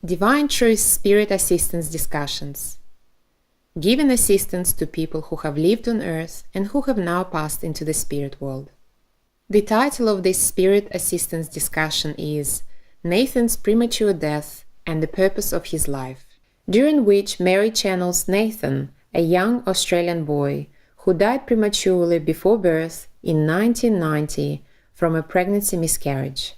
Divine Truth Spirit Assistance Discussions. Giving assistance to people who have lived on earth and who have now passed into the spirit world. The title of this Spirit Assistance discussion is Nathan's Premature Death and the Purpose of His Life, during which Mary channels Nathan, a young Australian boy who died prematurely before birth in 1990 from a pregnancy miscarriage,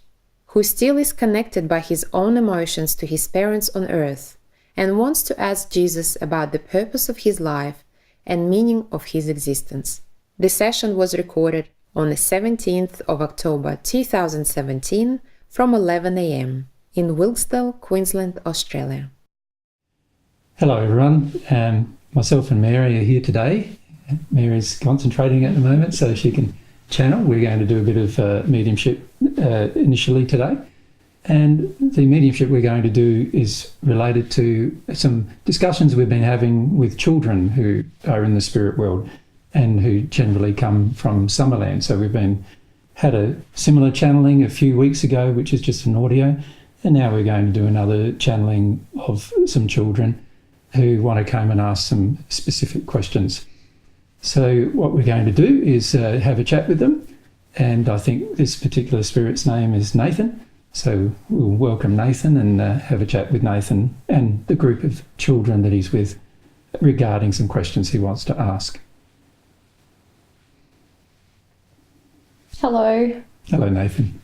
who still is connected by his own emotions to his parents on earth and wants to ask Jesus about the purpose of his life and meaning of his existence. The session was recorded on the 17th of October 2017 from 11 a.m. in Wilkesdale, Queensland, Australia. Hello everyone, myself and Mary are here today. Mary's concentrating at the moment so she can channel. We're going to do a bit of mediumship initially today, and the mediumship we're going to do is related to some discussions we've been having with children who are in the spirit world and who generally come from Summerland. So had a similar channeling a few weeks ago, which is just an audio, and now we're going to do another channeling of some children who want to come and ask some specific questions. So what we're going to do is have a chat with them, and I think this particular spirit's name is Nathan. So we'll welcome Nathan and have a chat with Nathan and the group of children that he's with regarding some questions he wants to ask. Hello. Hello, Nathan.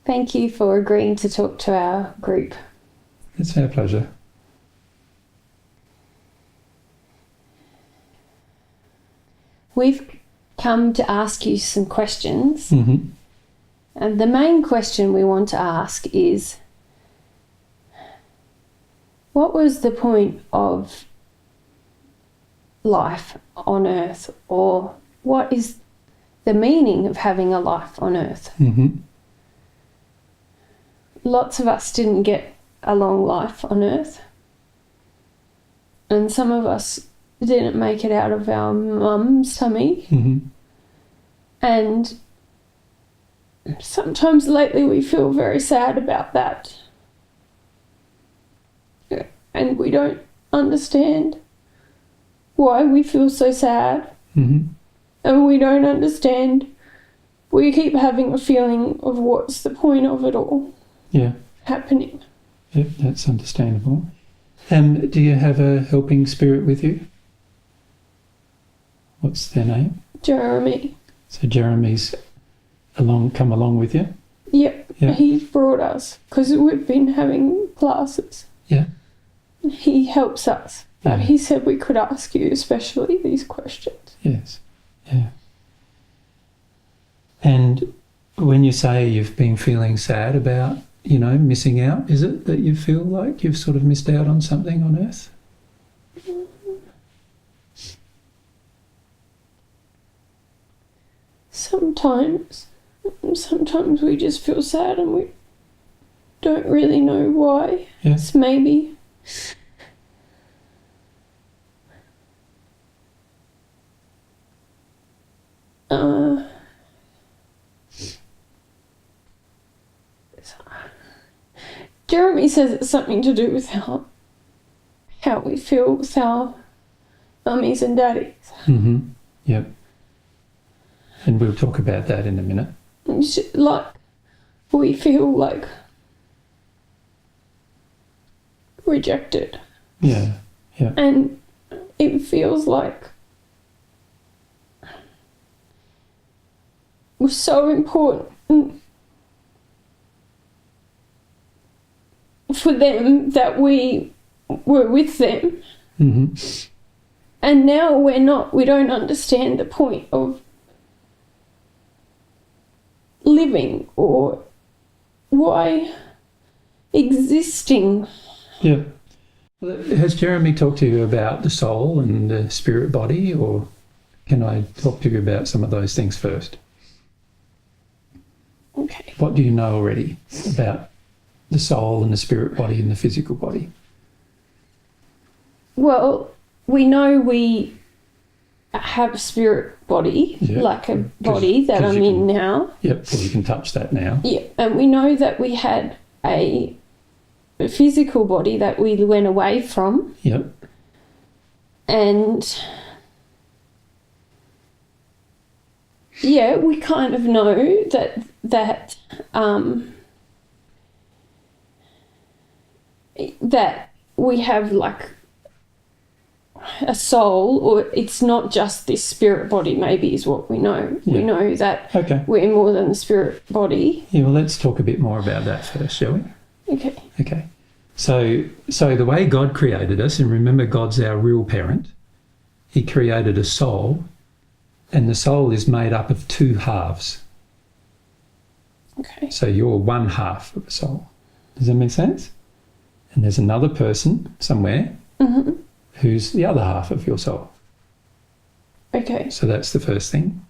Thank you for agreeing to talk to our group. It's our pleasure. We've come to ask you some questions. Mm-hmm. And the main question we want to ask is, what was the point of life on earth, or what is the meaning of having a life on earth? Mm-hmm. Lots of us didn't get a long life on earth, and some of us didn't make it out of our mum's tummy. Mm-hmm. And sometimes lately we feel very sad about that. And we don't understand why we feel so sad. Mm-hmm. And we don't understand. We keep having a feeling of what's the point of it all happening. Yep, that's understandable. Do you have a helping spirit with you? What's their name? Jeremy. So Jeremy's come along with you? Yep. Yeah. He brought us because we've been having classes. Yeah. He helps us. Yeah. He said we could ask you especially these questions. Yes. Yeah. And when you say you've been feeling sad about, missing out, is it that you feel like you've sort of missed out on something on earth? Sometimes we just feel sad and we don't really know why. Yeah. It's maybe Jeremy says it's something to do with how we feel with our mummies and daddies. Mm-hmm. Yep. And we'll talk about that in a minute. Like, we feel like rejected. Yeah, yeah. And it feels like we're so important for them that we were with them. Mm-hmm. And now we're not. We don't understand the point of living or why existing. Yeah. Well, has Jeremy talked to you about the soul and the spirit body, or can I talk to you about some of those things first? Okay. What do you know already about the soul and the spirit body and the physical body? Well, we know we have a spirit body, like a body that I'm in now. Yep, well, you can touch that now. Yeah, and we know that we had a physical body that we went away from. Yep. And yeah, we kind of know that we have like a soul, or it's not just this spirit body, maybe, is what we know. Yeah. We know that Okay. we're more than the spirit body. Yeah, well, let's talk a bit more about that first, shall we? Okay. Okay. So the way God created us, and remember God's our real parent, he created a soul, and the soul is made up of two halves. Okay. So you're one half of a soul. Does that make sense? And there's another person somewhere who's the other half of your soul. Okay. So that's the first thing.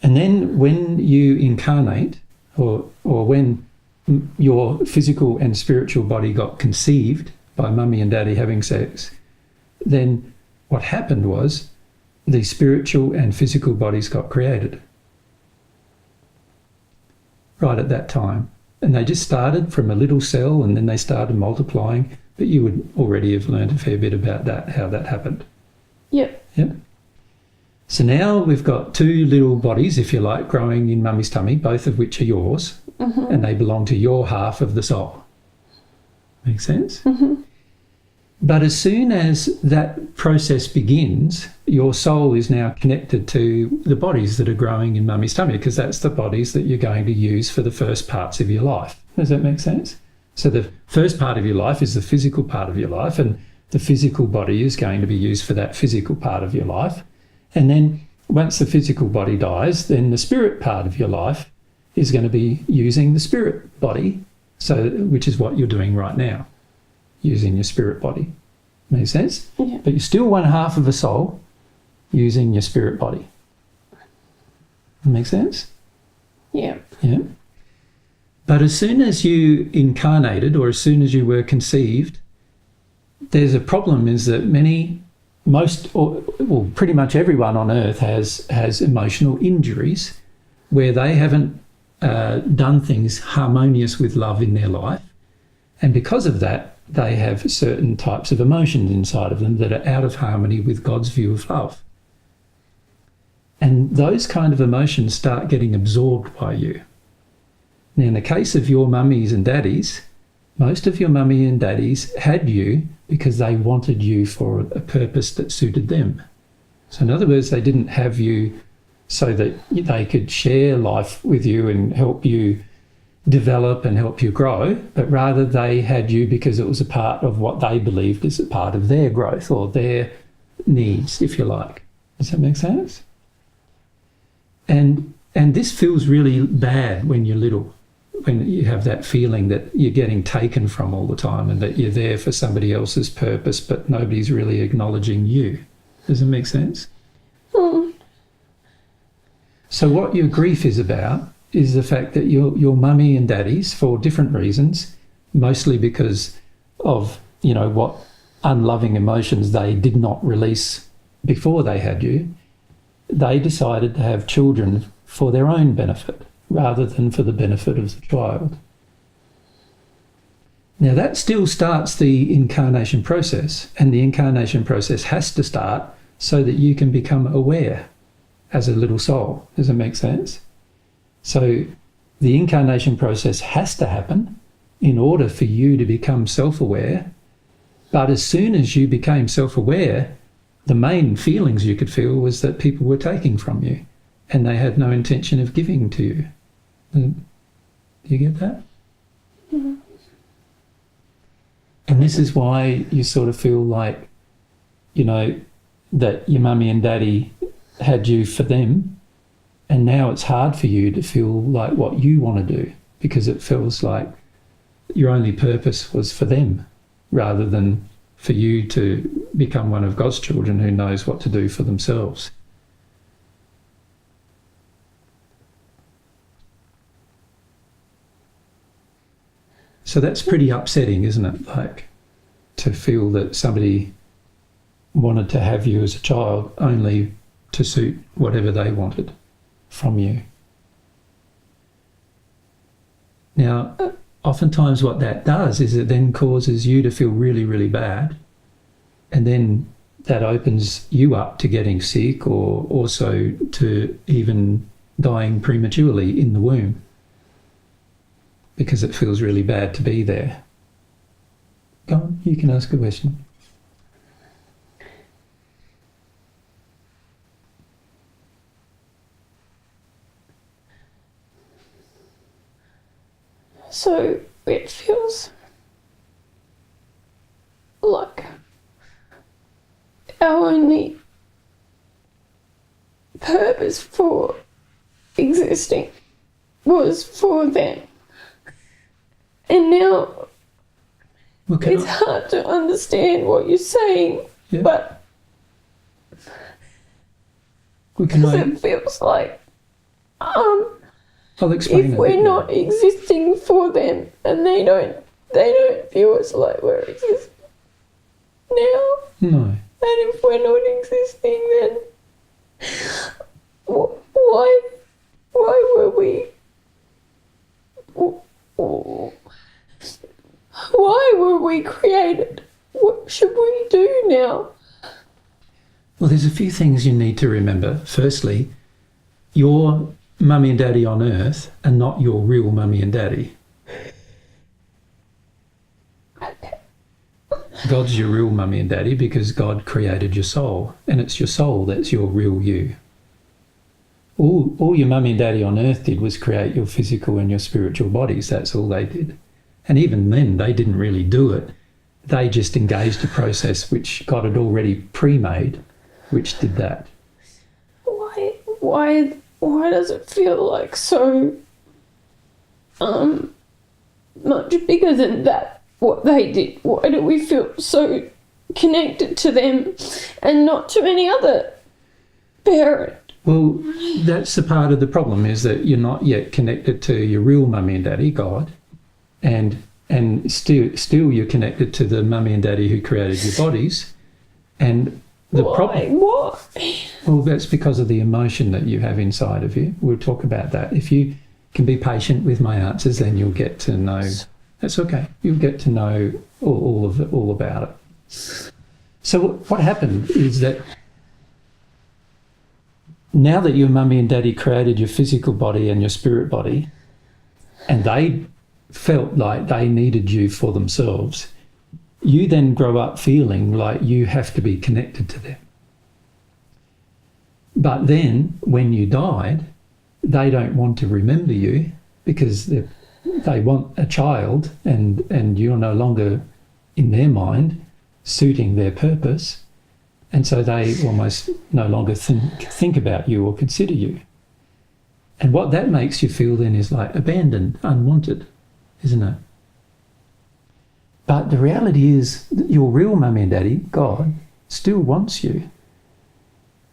And then when you incarnate, or when your physical and spiritual body got conceived by mummy and daddy having sex, then what happened was the spiritual and physical bodies got created right at that time. And they just started from a little cell, and then they started multiplying. But you would already have learned a fair bit about that, how that happened. Yep. Yep. So now we've got two little bodies, if you like, growing in mummy's tummy, both of which are yours, and they belong to your half of the soul. Make sense? But as soon as that process begins, your soul is now connected to the bodies that are growing in mummy's tummy, because that's the bodies that you're going to use for the first parts of your life. Does that make sense? So the first part of your life is the physical part of your life, and the physical body is going to be used for that physical part of your life. And then once the physical body dies, then the spirit part of your life is going to be using the spirit body, which is what you're doing right now, using your spirit body. Make sense? Yeah. But you're still one half of a soul using your spirit body. Make sense? Yeah. Yeah. But as soon as you incarnated, or as soon as you were conceived, there's a problem, is that pretty much everyone on earth has emotional injuries where they haven't done things harmonious with love in their life. And because of that, they have certain types of emotions inside of them that are out of harmony with God's view of love. And those kind of emotions start getting absorbed by you. Now, in the case of your mummies and daddies, most of your mummy and daddies had you because they wanted you for a purpose that suited them. So in other words, they didn't have you so that they could share life with you and help you develop and help you grow, but rather they had you because it was a part of what they believed is a part of their growth or their needs, if you like. Does that make sense? And this feels really bad when you're little, when you have that feeling that you're getting taken from all the time and that you're there for somebody else's purpose, but nobody's really acknowledging you. Does it make sense? So what your grief is about is the fact that your mummy and daddies, for different reasons, mostly because of, what unloving emotions they did not release before they had you, they decided to have children for their own benefit rather than for the benefit of the child. Now that still starts the incarnation process, and the incarnation process has to start so that you can become aware as a little soul. Does it make sense? So the incarnation process has to happen in order for you to become self-aware. But as soon as you became self-aware, the main feelings you could feel was that people were taking from you and they had no intention of giving to you. Do you get that? Mm-hmm. And this is why you sort of feel like, that your mummy and daddy had you for them, and now it's hard for you to feel like what you want to do, because it feels like your only purpose was for them rather than for you to become one of God's children who knows what to do for themselves. So that's pretty upsetting, isn't it? Like, to feel that somebody wanted to have you as a child only to suit whatever they wanted from you. Now, oftentimes what that does is it then causes you to feel really, really bad. And then that opens you up to getting sick, or also to even dying prematurely in the womb, because it feels really bad to be there. Go on, you can ask a question. So it feels like our only purpose for existing was for them. And now Well, it's hard to understand what you're saying, Yeah. but Because it feels like I'll explain if it. we're not existing for them and they don't view us like we're existing now, No. and if we're not existing, then why were we? Why were we created? What should we do now? Well, there's a few things you need to remember. Firstly, your mummy and daddy on earth are not your real mummy and daddy. God's your real mummy and daddy because God created your soul, and it's your soul that's your real you. All your mummy and daddy on earth did was create your physical and your spiritual bodies. That's all they did. And even then, they didn't really do it. They just engaged a process which God had already pre-made, which did that. Why does it feel like so much bigger than that, what they did? Why do we feel so connected to them and not to any other parent? Well, that's the part of the problem, is that you're not yet connected to your real mummy and daddy, God, and still you're connected to the mummy and daddy who created your bodies. And the problem. Why? Well, that's because of the emotion that you have inside of you. We'll talk about that. If you can be patient with my answers, then you'll get to know. That's okay. You'll get to know all about it. So what happened is that now that your mummy and daddy created your physical body and your spirit body, and they felt like they needed you for themselves, you then grow up feeling like you have to be connected to them. But then when you died, they don't want to remember you because they want a child, and you're no longer, in their mind, suiting their purpose. And so they almost no longer think about you or consider you. And what that makes you feel then is like abandoned, unwanted, isn't it? But the reality is that your real mummy and daddy, God, still wants you.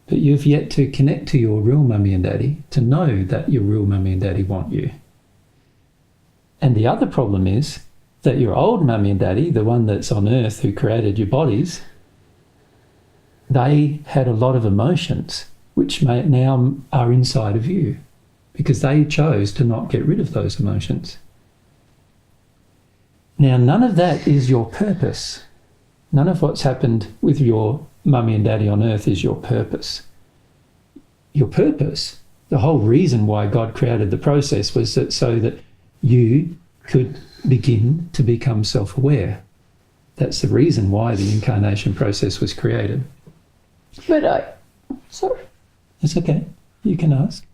But you've yet to connect to your real mummy and daddy to know that your real mummy and daddy want you. And the other problem is that your old mummy and daddy, the one that's on earth who created your bodies, they had a lot of emotions which now are inside of you because they chose to not get rid of those emotions. Now, none of that is your purpose. None of what's happened with your mummy and daddy on earth is your purpose. Your purpose, the whole reason why God created the process, was so that you could begin to become self-aware. That's the reason why the incarnation process was created. But sorry. It's okay. You can ask.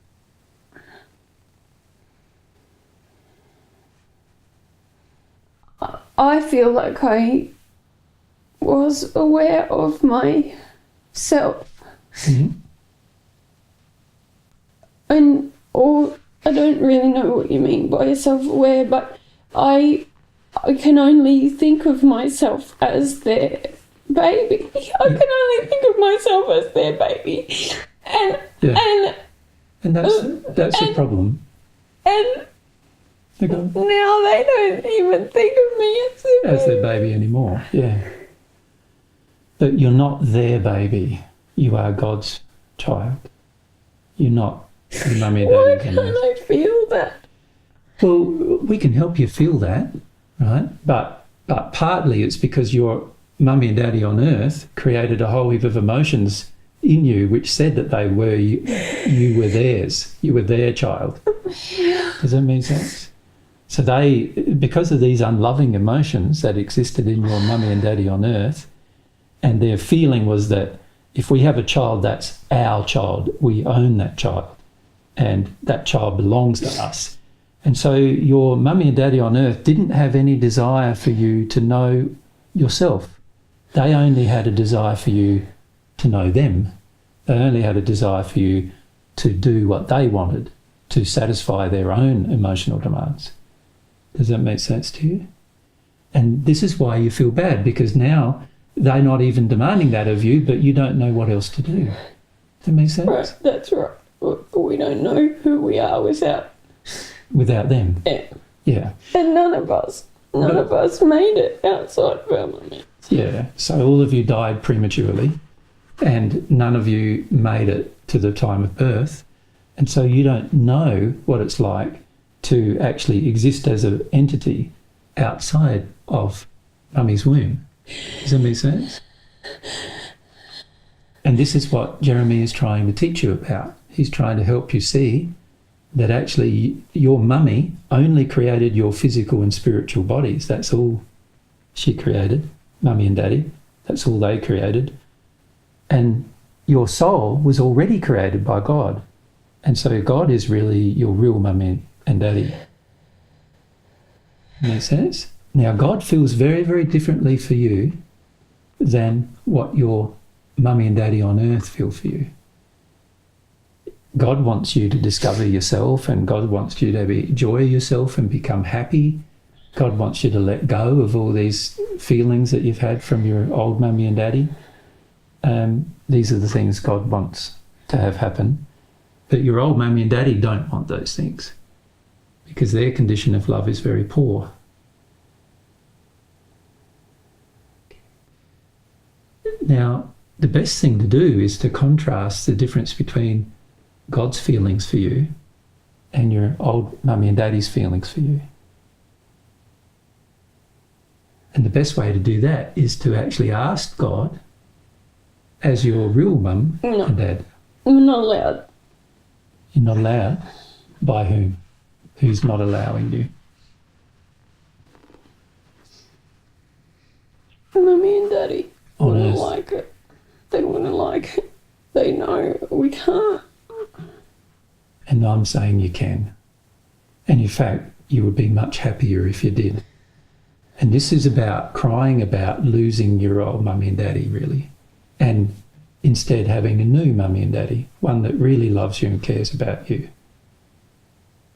I feel like I was aware of myself. Mm-hmm. Or I don't really know what you mean by self-aware, but I can only think of myself as their baby. I can only think of myself as their baby. And that's a problem. And Okay. now they don't even think of me As their baby anymore. Yeah. But you're not their baby. You are God's child. You're not your mummy and Why daddy's. can't I feel that? Well, we can help you feel that, right? But partly it's because your mummy and daddy on earth created a whole heap of emotions in you which said that they were you were theirs. You were their child. Does that make sense? So they, because of these unloving emotions that existed in your mummy and daddy on earth, and their feeling was that if we have a child, that's our child. We own that child, and that child belongs to us. And so your mummy and daddy on earth didn't have any desire for you to know yourself. They only had a desire for you to know them. They only had a desire for you to do what they wanted, to satisfy their own emotional demands. Does that make sense to you? And this is why you feel bad, because now they're not even demanding that of you, but you don't know what else to do. Does that make sense? Right, that's right. We don't know who we are without them. Yeah. Yeah. And none of us made it outside of our mummy. Yeah. So all of you died prematurely, and none of you made it to the time of birth. And so you don't know what it's like to actually exist as an entity outside of mummy's womb. Does that make sense? And this is what Jeremy is trying to teach you about. He's trying to help you see that actually your mummy only created your physical and spiritual bodies. That's all she created, mummy and daddy. That's all they created. And your soul was already created by God. And so God is really your real mummy and daddy. Makes sense? Now, God feels very, very differently for you than what your mummy and daddy on earth feel for you. God wants you to discover yourself, and God wants you to enjoy yourself and become happy. God wants you to let go of all these feelings that you've had from your old mummy and daddy. These are the things God wants to have happen. But your old mummy and daddy don't want those things because their condition of love is very poor. Now, the best thing to do is to contrast the difference between God's feelings for you and your old mummy and daddy's feelings for you. And the best way to do that is to actually ask God as your real mum and dad. I'm not allowed. You're not allowed? By whom? Who's not allowing you? Mummy and daddy On wouldn't earth. like it. They wouldn't like it. They know we can't. And I'm saying you can. And in fact, you would be much happier if you did. And this is about crying about losing your old mummy and daddy, really. And instead having a new mummy and daddy, one that really loves you and cares about you.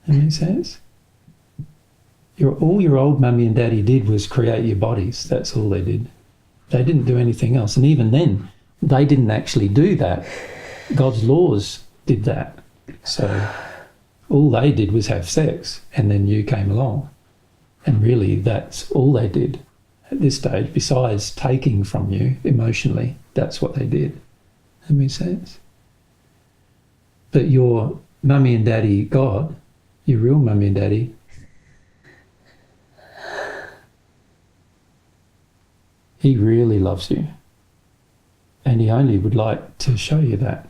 That makes sense? All your old mummy and daddy did was create your bodies. That's all they did. They didn't do anything else. And even then, they didn't actually do that. God's laws did that. So all they did was have sex, and then you came along. And really, that's all they did at this stage, besides taking from you emotionally. That's what they did. That makes sense? But your mummy and daddy, God, your real mummy and daddy, he really loves you. And he only would like to show you that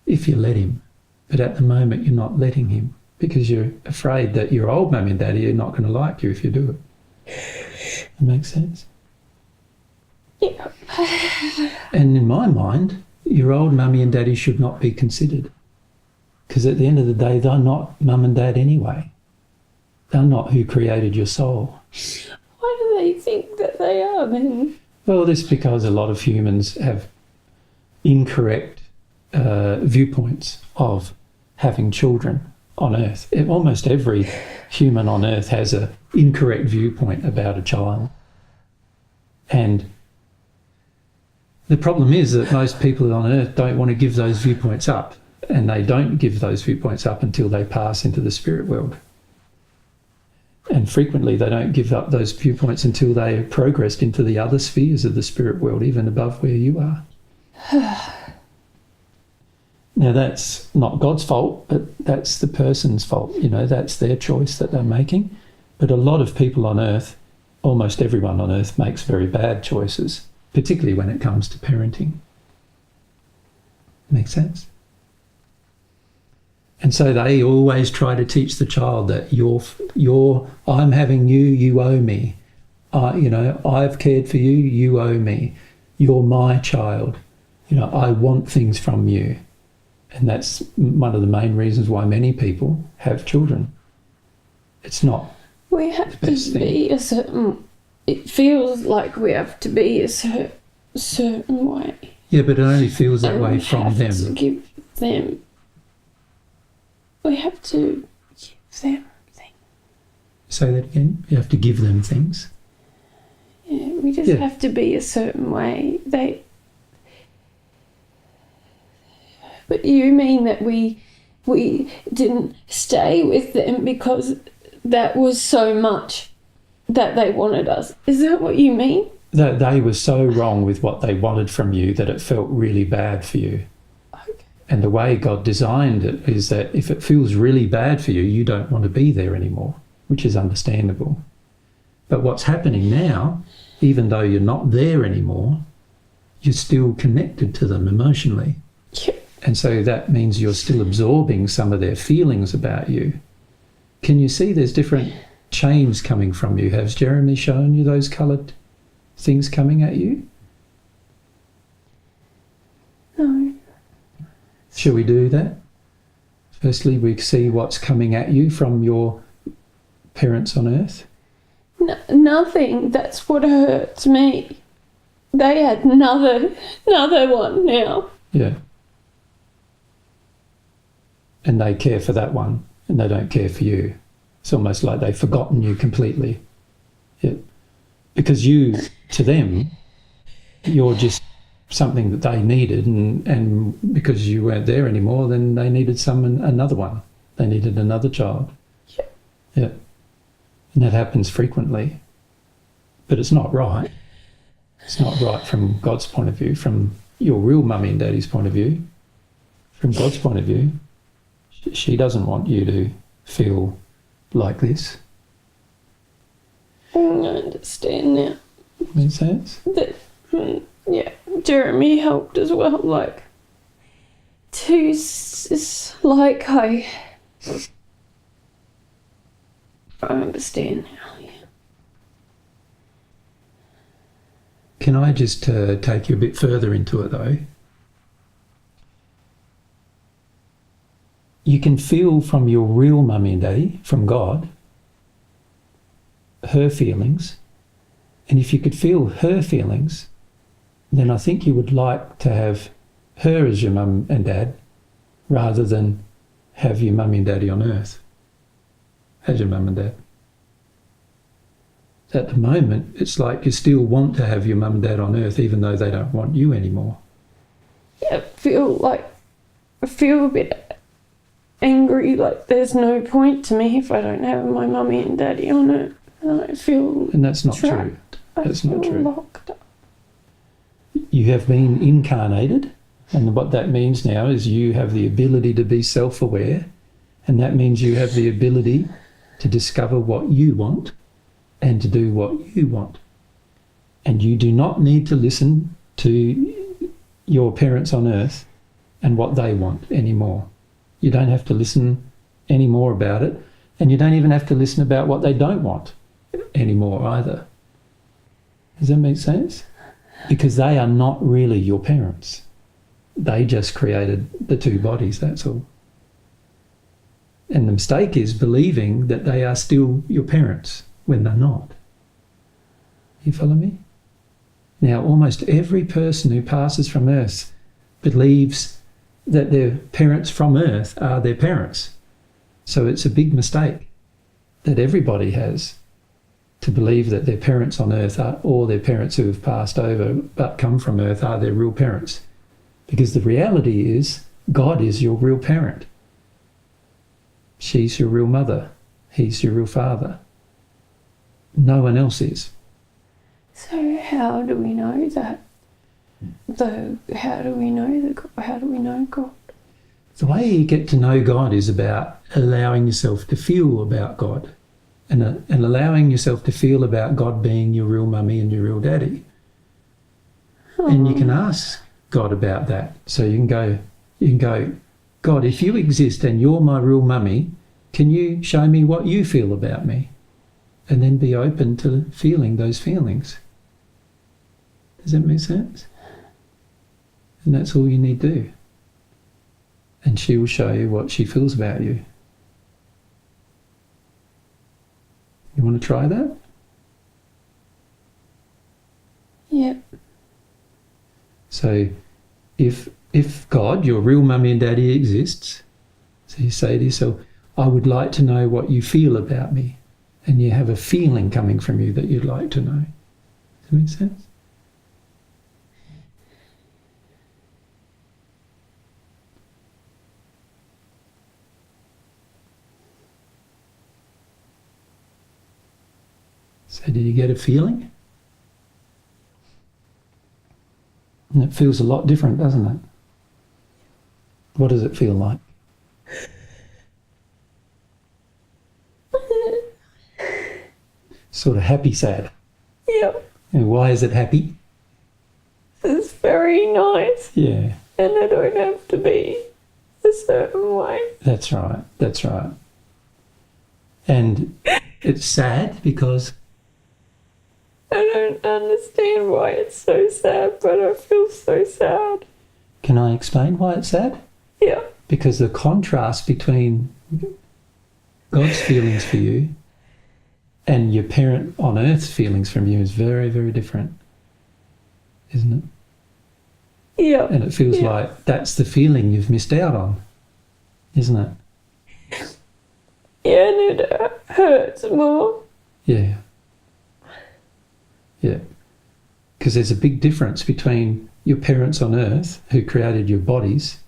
if you let him. But at the moment, you're not letting him because you're afraid that your old mummy and daddy are not going to like you if you do it. That makes sense? Yeah. And in my mind, your old mummy and daddy should not be considered. Because at the end of the day, they're not mum and dad anyway. They're not who created your soul. Why do they think that they are then? Well, that's because a lot of humans have incorrect viewpoints of having children on Earth. Almost every human on Earth has an incorrect viewpoint about a child. And the problem is that most people on Earth don't want to give those viewpoints up, and they don't give those viewpoints up until they pass into the spirit world. And frequently they don't give up those viewpoints until they have progressed into the other spheres of the spirit world, even above where you are. Now, that's not God's fault, but that's the person's fault. You know, that's their choice that they're making. But a lot of people on earth, almost everyone on earth, makes very bad choices, particularly when it comes to parenting. Make sense? And so they always try to teach the child that I'm having you, you owe me. I've cared for you, you owe me. You're my child. I want things from you. And that's one of the main reasons why many people have children. It's not We have the best to be a certain... It feels like we have to be a certain way. Yeah, but it only feels that way we from have them. To give them... We have to give them things. Say that again? You have to give them things. Yeah, we just have to be a certain way. But you mean that we didn't stay with them because that was so much that they wanted us? Is that what you mean? That they were so wrong with what they wanted from you that it felt really bad for you. Okay. And the way God designed it is that if it feels really bad for you, you don't want to be there anymore, which is understandable. But what's happening now, even though you're not there anymore, you're still connected to them emotionally. Yeah. And so that means you're still absorbing some of their feelings about you. Can you see there's different chains coming from you? Has Jeremy shown you those coloured things coming at you? No. Shall we do that? Firstly, we see what's coming at you from your parents on earth. Nothing. That's what hurts me. They had another one now. Yeah. And they care for that one, and they don't care for you. It's almost like they've forgotten you completely. Yeah. Because you, to them, you're just something that they needed, and because you weren't there anymore, then they needed another one. They needed another child. Yeah. Yeah. And that happens frequently. But it's not right. It's not right from God's point of view, from your real mummy and daddy's point of view. From God's point of view, she doesn't want you to feel like this. I understand now. Makes sense? Yeah, Jeremy helped as well. I understand now. Yeah. Can I just take you a bit further into it though? You can feel from your real mummy and daddy, from God, her feelings. And if you could feel her feelings, then I think you would like to have her as your mum and dad rather than have your mummy and daddy on earth as your mum and dad. At the moment, it's like you still want to have your mum and dad on earth even though they don't want you anymore. Yeah, I feel a bit angry, like there's no point to me if I don't have my mummy and daddy on it. And I feel And that's not trapped. true. That's not true. Locked up. You have been incarnated, and what that means now is you have the ability to be self-aware, and that means you have the ability to discover what you want and to do what you want. And you do not need to listen to your parents on earth and what they want anymore. You don't have to listen any more about it, and you don't even have to listen about what they don't want anymore either. Does that make sense? Because they are not really your parents. They just created the two bodies, that's all. And the mistake is believing that they are still your parents when they're not. You follow me? Now, almost every person who passes from earth believes that their parents from earth are their parents. So it's a big mistake that everybody has, to believe that their parents on earth are, or their parents who have passed over but come from earth, are their real parents. Because the reality is, God is your real parent. She's your real mother. He's your real father. No one else is. So how do we know that? How do we know God? the way you get to know God is about allowing yourself to feel about God and allowing yourself to feel about God being your real mummy and your real daddy. And you can ask God about that. So you can go, God, if you exist and you're my real mummy, can you show me what you feel about me? And then be open to feeling those feelings. Does that make sense? And that's all you need to do. And she will show you what she feels about you. You want to try that? Yeah. So if God, your real mummy and daddy, exists, so you say to yourself, I would like to know what you feel about me. And you have a feeling coming from you that you'd like to know. Does that make sense? So did you get a feeling? And it feels a lot different, doesn't it? What does it feel like? Sort of happy, sad. Yeah. And why is it happy? It's very nice. Yeah, And I don't have to be a certain way. that's right. That's right. And it's sad because I don't understand why it's so sad, but I feel so sad. can I explain why it's sad? Yeah. Because the contrast between God's feelings for you and your parent on earth's feelings from you is very, very different, isn't it? Yeah. And it feels like that's the feeling you've missed out on, isn't it? Yeah, and it hurts more. Yeah. Yeah. Because there's a big difference between your parents on earth who created your bodies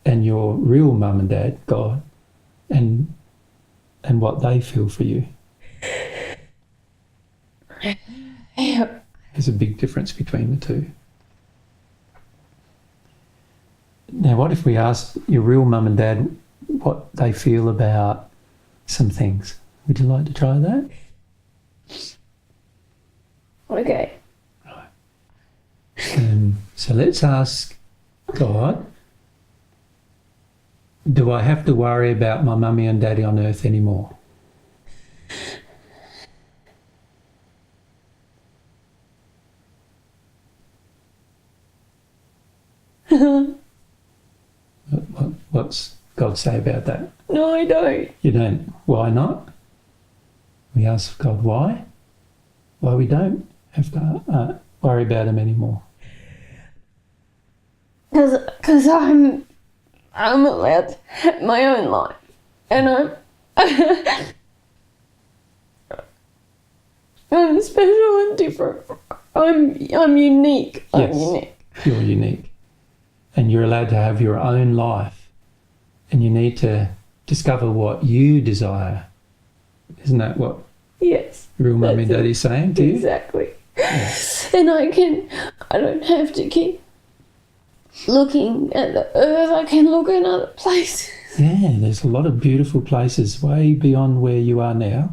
and your real mum and dad, God, and what they feel for you. Yeah. There's a big difference between the two. Now, what if we asked your real mum and dad what they feel about some things? Would you like to try that? Okay. So let's ask God, do I have to worry about my mummy and daddy on earth anymore? What's God say about that? No, I don't. You don't. Why not? We ask God why? Why we don't have to worry about them anymore. Because I'm allowed to have my own life. And I'm special and different. I'm unique. I'm Yes. unique. You're unique. And you're allowed to have your own life. And you need to discover what you desire. Isn't that what Yes. real mummy and That's it. daddy's saying to you? Exactly. Yeah. And I don't have to keep looking at the earth. I can look in other places. Yeah, there's a lot of beautiful places way beyond where you are now.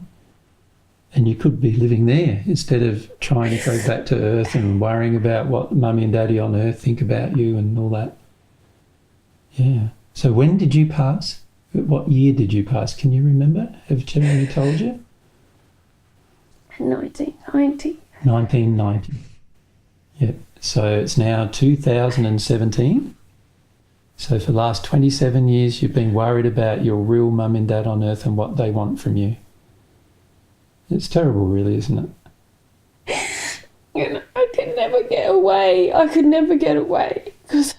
And you could be living there instead of trying to go back to earth and worrying about what mummy and daddy on earth think about you and all that. Yeah. So when did you pass? What year did you pass? Can you remember? Have Jeremy told you? 1990. 1990. Yep. So it's now 2017. So for the last 27 years, you've been worried about your real mum and dad on earth and what they want from you. It's terrible, really, isn't it? And I could never get away. I could never get away because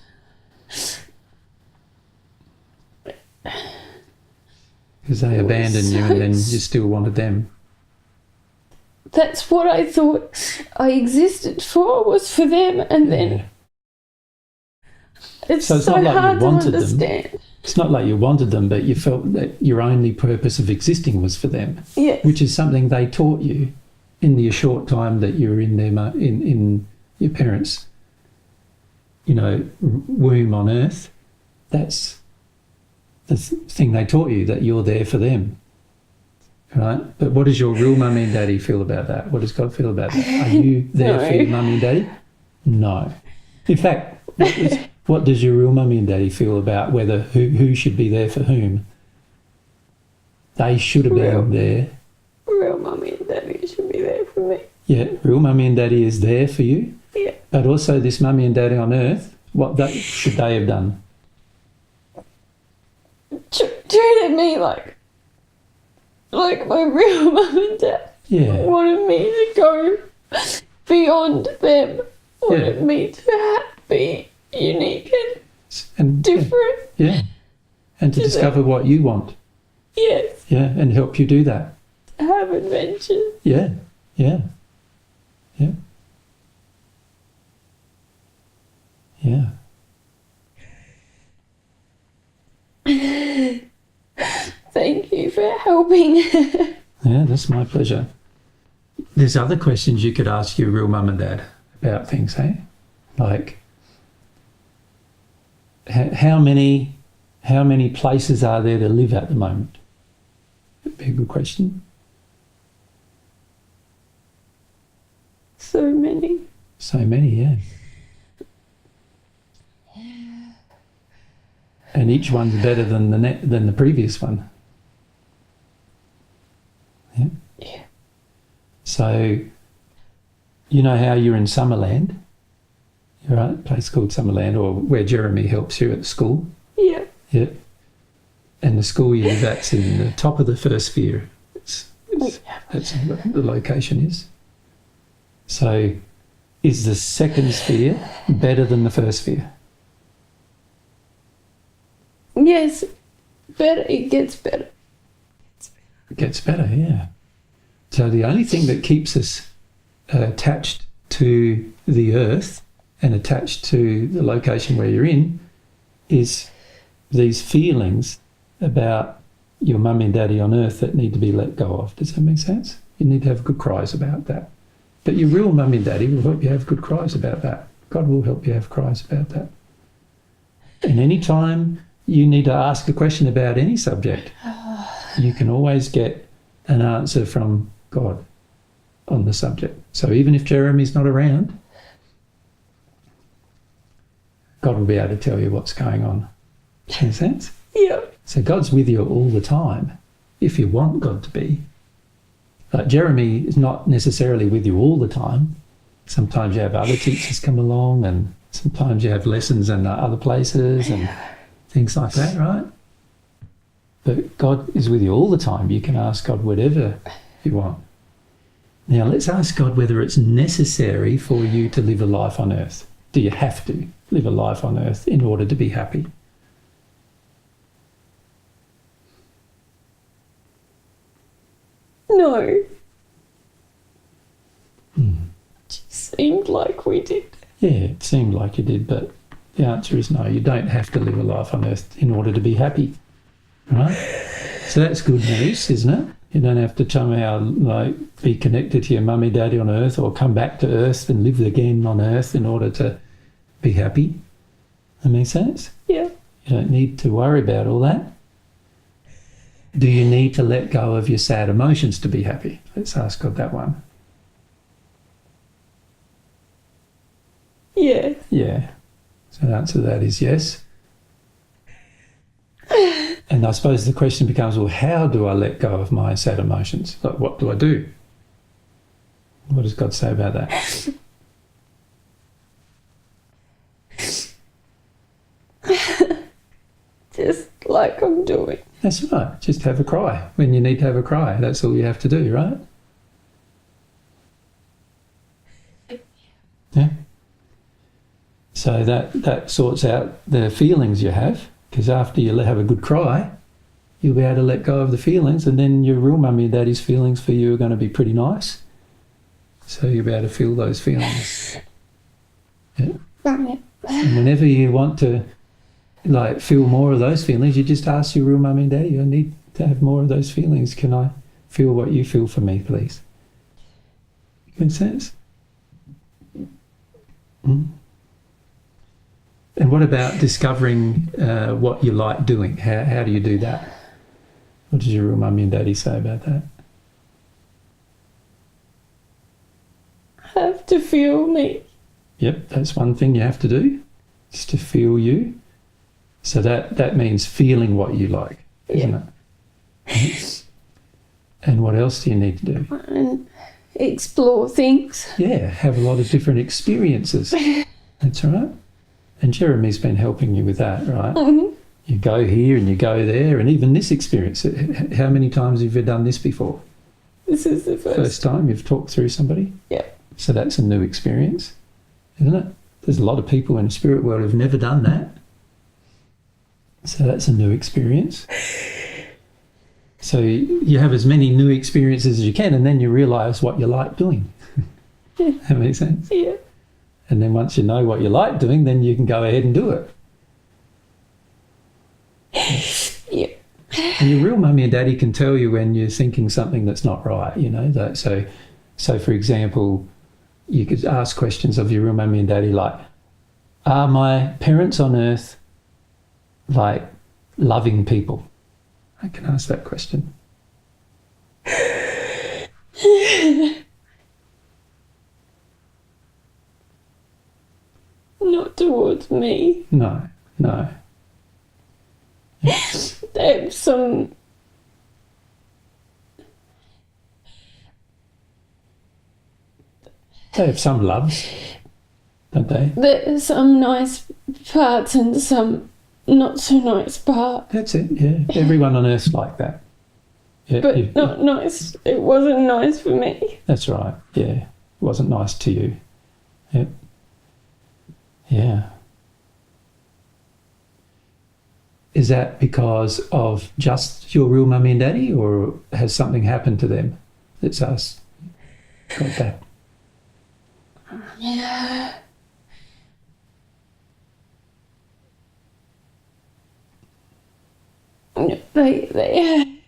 Because they abandoned you and then you still wanted them. that's what I thought I existed for, was for them, and then Yeah. it's So so, it's not like you hard to wanted them. understand. It's not like you wanted them, but you felt that your only purpose of existing was for them, Yes. which is something they taught you in the short time that you were in in your parents' womb on earth. That's the thing they taught you, that you're there for them. Right? But what does your real mummy and daddy feel about that? What does God feel about that? Are you there No. for your mummy and daddy? No. In fact, what does your real mummy and daddy feel about whether who should be there for whom? They should have been there. Real mummy and daddy should be there for me. Yeah, real mummy and daddy is there for you. Yeah. But also this mummy and daddy on earth, what should they have done? Treated me like my real mum and dad. Yeah. Wanted me to go beyond them. Wanted me to be unique And different. Yeah. And to discover what you want. Yes. Yeah, and help you do that. Have adventures. Yeah. Yeah. Yeah. Yeah. Thank you for helping. Yeah, that's my pleasure. There's other questions you could ask your real mum and dad about things, hey? Like, how many places are there to live at the moment? That'd be a good question. So many. So many, yeah. And each one's better than the previous one. Yeah. Yeah. So, you know how you're in Summerland? You're right, a place called Summerland, or where Jeremy helps you at the school. Yeah. Yeah. And the school you live at's in the top of the first sphere. That's what the location is. So, is the second sphere better than the first sphere? Yes. Better. It gets better. It gets better, yeah. So the only thing that keeps us attached to the earth and attached to the location where you're in is these feelings about your mummy and daddy on earth that need to be let go of. Does that make sense? You need to have good cries about that. But your real mummy and daddy will help you have good cries about that. God will help you have cries about that. And any time you need to ask a question about any subject, you can always get an answer from God on the subject. So even if Jeremy's not around, God will be able to tell you what's going on. Makes sense? Yeah. So God's with you all the time, if you want God to be. Like Jeremy is not necessarily with you all the time. Sometimes you have other teachers come along, and sometimes you have lessons in other places and things like that, right? But God is with you all the time. You can ask God whatever you want. Now let's ask God whether it's necessary for you to live a life on earth. Do you have to live a life on earth in order to be happy? No. It seemed like we did. Yeah, it seemed like you did, but the answer is no. You don't have to live a life on earth in order to be happy. Right? So that's good news, isn't it? You don't have to somehow be connected to your mummy, daddy on earth, or come back to earth and live again on earth in order to be happy. That makes sense? Yeah. You don't need to worry about all that. Do you need to let go of your sad emotions to be happy? Let's ask God that one. Yeah. Yeah. So the answer to that is yes. And I suppose the question becomes, well, how do I let go of my sad emotions? Like, what do I do? What does God say about that? Just like I'm doing. That's right. Just have a cry when you need to have a cry. That's all you have to do, right? Yeah. So that sorts out the feelings you have, because after you have a good cry, you'll be able to let go of the feelings, and then your real mummy and daddy's feelings for you are going to be pretty nice. So you'll be able to feel those feelings. Yeah. Right. And whenever you want to feel more of those feelings, you just ask your real mummy and daddy, I need to have more of those feelings. Can I feel what you feel for me, please? Make sense? Mm. And what about discovering what you like doing? How do you do that? What does your real mummy and daddy say about that? Have to feel me. Yep, that's one thing you have to do, is to feel you. So that means feeling what you like, isn't it? And what else do you need to do? And explore things. Yeah, have a lot of different experiences. That's right. And Jeremy's been helping you with that, right? Mm-hmm. You go here and you go there, and even this experience. How many times have you done this before? This is the First time you've talked through somebody? Yeah. So that's a new experience, isn't it? There's a lot of people in the spirit world who've never done that. So that's a new experience. So you have as many new experiences as you can, and then you realise what you like doing. That makes sense? Yeah. And then once you know what you like doing, then you can go ahead and do it. Yeah. And your real mummy and daddy can tell you when you're thinking something that's not right, you know. So for example, you could ask questions of your real mummy and daddy like, are my parents on earth like loving people? I can ask that question. Not towards me. No. They have some They have some love, don't they? there's some nice parts and some not so nice parts. That's it, yeah. Everyone on earth's like that. Yeah, But not nice. It wasn't nice for me. that's right, yeah. It wasn't nice to you. Yep. Yeah. Is that because of just your real mummy and daddy, or has something happened to them that's us got that? Yeah. They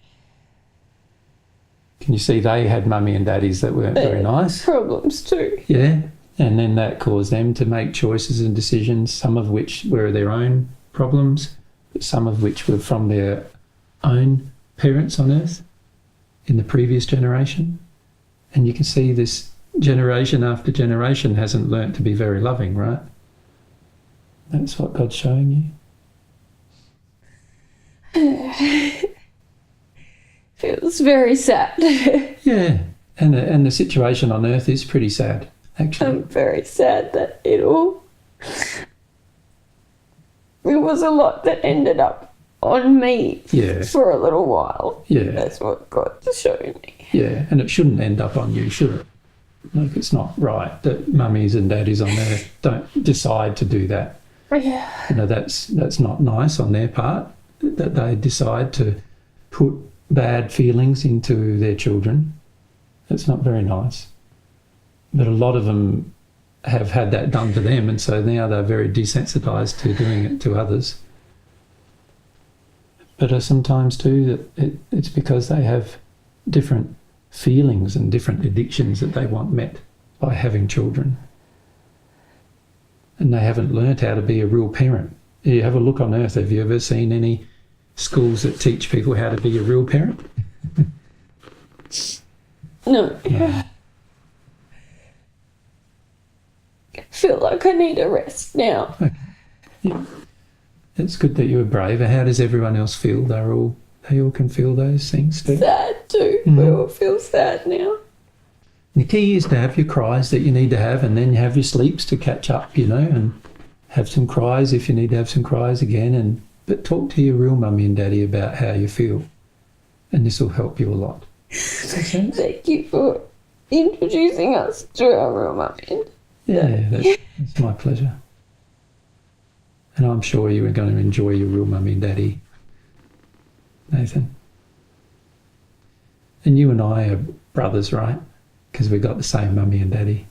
Can you see they had mummy and daddies that weren't very nice? problems too. Yeah. And then that caused them to make choices and decisions, some of which were their own problems, but some of which were from their own parents on earth in the previous generation. And you can see this generation after generation hasn't learnt to be very loving, right? That's what God's showing you. Feels very sad. Yeah. And the situation on earth is pretty sad, actually. I'm very sad that it was a lot that ended up on me Yeah. for a little while. Yeah. That's what God's showing me. Yeah, and it shouldn't end up on you, should it? Like, it's not right that mummies and daddies on earth don't decide to do that. Yeah. You know, that's not nice on their part, that they decide to put bad feelings into their children. That's not very nice. But a lot of them have had that done to them, and so now they're very desensitised to doing it to others. But sometimes too that it's because they have different feelings and different addictions that they want met by having children. And they haven't learnt how to be a real parent. You have a look on earth, have you ever seen any schools that teach people how to be a real parent? No. No. I feel like I need a rest now. Okay. Yeah. It's good that you were brave. How does everyone else feel? They all can feel those things too. Sad too. Mhm. We all feel sad now. The key is to have your cries that you need to have, and then you have your sleeps to catch up, you know, and have some cries if you need to have some cries again. But talk to your real mummy and daddy about how you feel, and this will help you a lot. Does that make sense? Thank you for introducing us to our real mummy. Yeah, that's my pleasure. And I'm sure you are going to enjoy your real mummy and daddy, Nathan. And you and I are brothers, right? Because we've got the same mummy and daddy.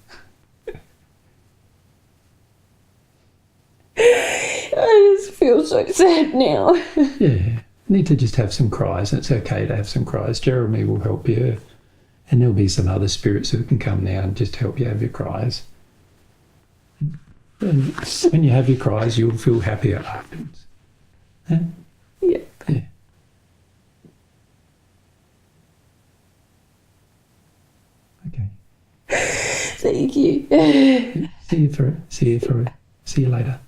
I just feel so sad now. Yeah, need to just have some cries. It's okay to have some cries. Jeremy will help you. And there'll be some other spirits who can come now and just help you have your cries. And when you have your cries, you'll feel happier afterwards. Yeah? Yeah. Yeah. Okay. Thank you. See you later.